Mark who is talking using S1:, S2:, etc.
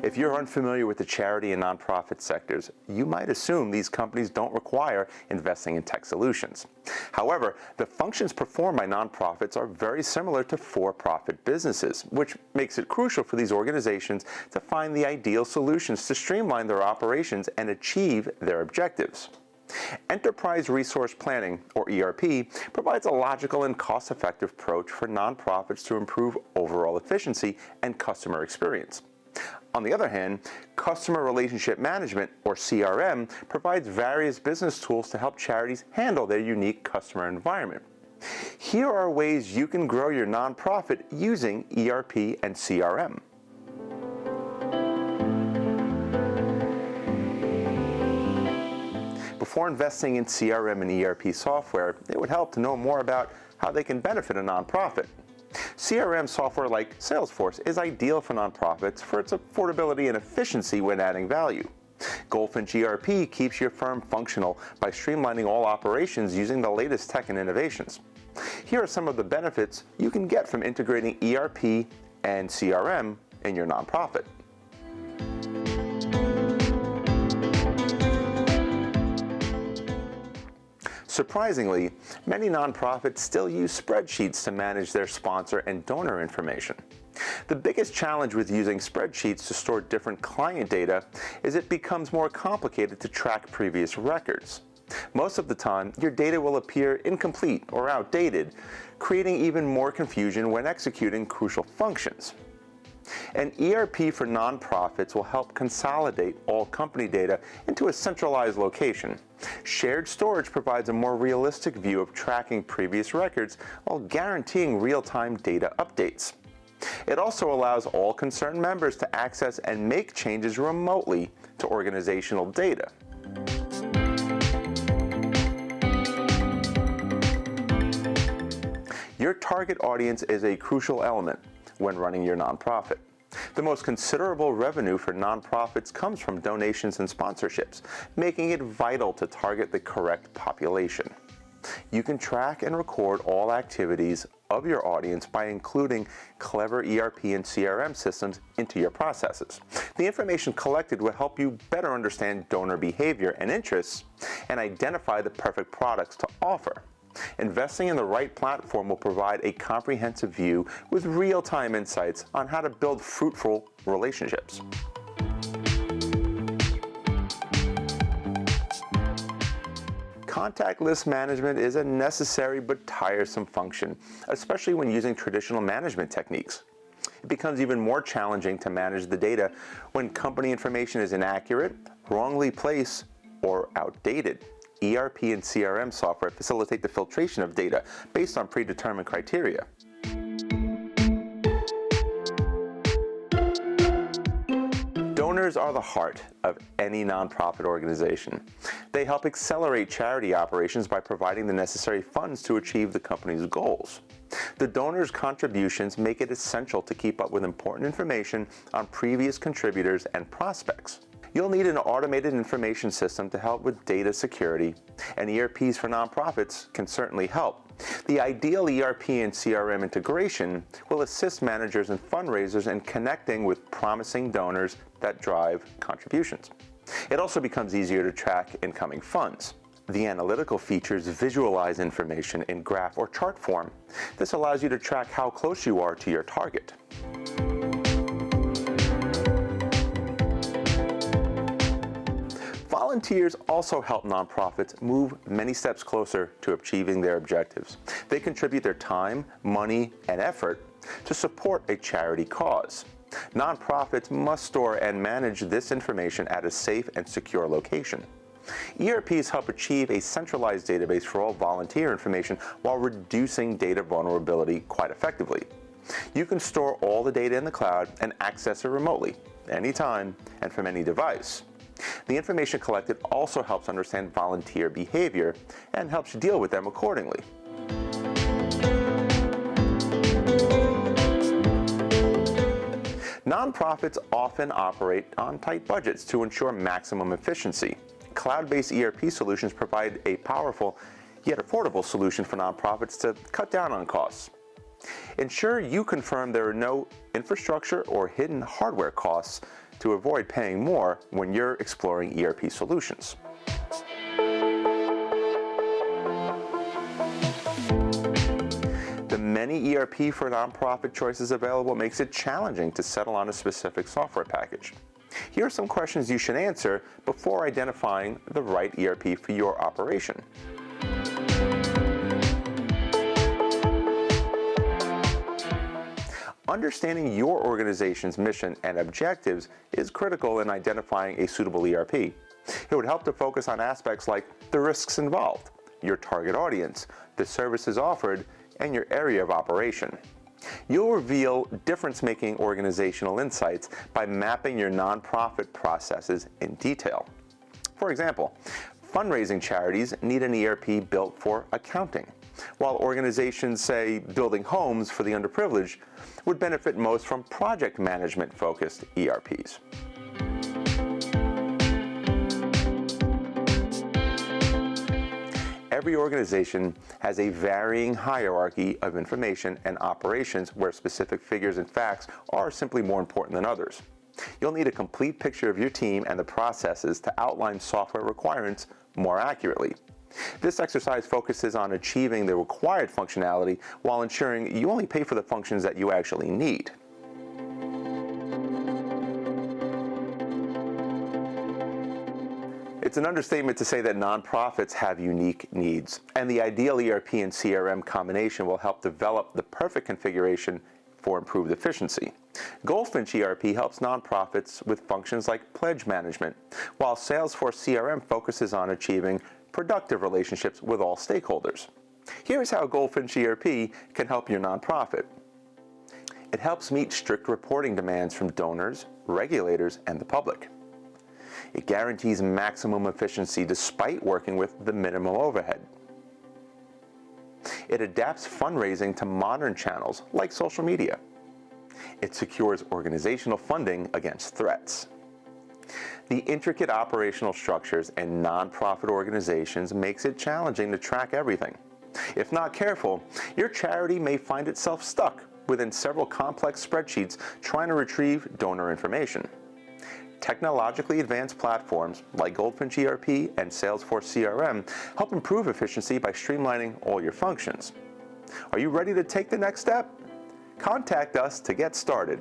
S1: If you're unfamiliar with the charity and nonprofit sectors, you might assume these companies don't require investing in tech solutions. However, the functions performed by nonprofits are very similar to for-profit businesses, which makes it crucial for these organizations to find the ideal solutions to streamline their operations and achieve their objectives. Enterprise Resource Planning, or ERP, provides a logical and cost-effective approach for nonprofits to improve overall efficiency and customer experience. On the other hand, Customer Relationship Management, or CRM, provides various business tools to help charities handle their unique customer environment. Here are ways you can grow your nonprofit using ERP and CRM. Before investing in CRM and ERP software, it would help to know more about how they can benefit a nonprofit. CRM software like Salesforce is ideal for nonprofits for its affordability and efficiency when adding value. Goldfinch ERP keeps your firm functional by streamlining all operations using the latest tech and innovations. Here are some of the benefits you can get from integrating ERP and CRM in your nonprofit. Surprisingly, many nonprofits still use spreadsheets to manage their sponsor and donor information. The biggest challenge with using spreadsheets to store different client data is it becomes more complicated to track previous records. Most of the time, your data will appear incomplete or outdated, creating even more confusion when executing crucial functions. An ERP for nonprofits will help consolidate all company data into a centralized location. Shared storage provides a more realistic view of tracking previous records while guaranteeing real-time data updates. It also allows all concerned members to access and make changes remotely to organizational data. Your target audience is a crucial element when running your nonprofit. The most considerable revenue for nonprofits comes from donations and sponsorships, making it vital to target the correct population. You can track and record all activities of your audience by including clever ERP and CRM systems into your processes. The information collected will help you better understand donor behavior and interests and identify the perfect products to offer. Investing in the right platform will provide a comprehensive view with real-time insights on how to build fruitful relationships. Contact list management is a necessary but tiresome function, especially when using traditional management techniques. It becomes even more challenging to manage the data when company information is inaccurate, wrongly placed, or outdated. ERP and CRM software facilitate the filtration of data based on predetermined criteria. Donors are the heart of any nonprofit organization. They help accelerate charity operations by providing the necessary funds to achieve the company's goals. The donors' contributions make it essential to keep up with important information on previous contributors and prospects. You'll need an automated information system to help with data security, and ERPs for nonprofits can certainly help. The ideal ERP and CRM integration will assist managers and fundraisers in connecting with promising donors that drive contributions. It also becomes easier to track incoming funds. The analytical features visualize information in graph or chart form. This allows you to track how close you are to your target. Volunteers also help nonprofits move many steps closer to achieving their objectives. They contribute their time, money, and effort to support a charity cause. Nonprofits must store and manage this information at a safe and secure location. ERPs help achieve a centralized database for all volunteer information while reducing data vulnerability quite effectively. You can store all the data in the cloud and access it remotely, anytime, and from any device. The information collected also helps understand volunteer behavior and helps you deal with them accordingly. Nonprofits often operate on tight budgets to ensure maximum efficiency. Cloud-based ERP solutions provide a powerful yet affordable solution for nonprofits to cut down on costs. Ensure you confirm there are no infrastructure or hidden hardware costs to avoid paying more when you're exploring ERP solutions. The many ERP for nonprofit choices available makes it challenging to settle on a specific software package. Here are some questions you should answer before identifying the right ERP for your operation. Understanding your organization's mission and objectives is critical in identifying a suitable ERP. It would help to focus on aspects like the risks involved, your target audience, the services offered, and your area of operation. You'll reveal difference-making organizational insights by mapping your nonprofit processes in detail. For example, fundraising charities need an ERP built for accounting, while organizations, say, building homes for the underprivileged, would benefit most from project management-focused ERPs. Every organization has a varying hierarchy of information and operations where specific figures and facts are simply more important than others. You'll need a complete picture of your team and the processes to outline software requirements more accurately. This exercise focuses on achieving the required functionality while ensuring you only pay for the functions that you actually need. It's an understatement to say that nonprofits have unique needs, and the ideal ERP and CRM combination will help develop the perfect configuration for improved efficiency. Goldfinch ERP helps nonprofits with functions like pledge management, while Salesforce CRM focuses on achieving productive relationships with all stakeholders. Here's how Goldfinch ERP can help your nonprofit. It helps meet strict reporting demands from donors, regulators, and the public. It guarantees maximum efficiency despite working with the minimum overhead. It adapts fundraising to modern channels like social media. It secures organizational funding against threats. The intricate operational structures in nonprofit organizations makes it challenging to track everything. If not careful, your charity may find itself stuck within several complex spreadsheets trying to retrieve donor information. Technologically advanced platforms like Goldfinch ERP and Salesforce CRM help improve efficiency by streamlining all your functions. Are you ready to take the next step? Contact us to get started.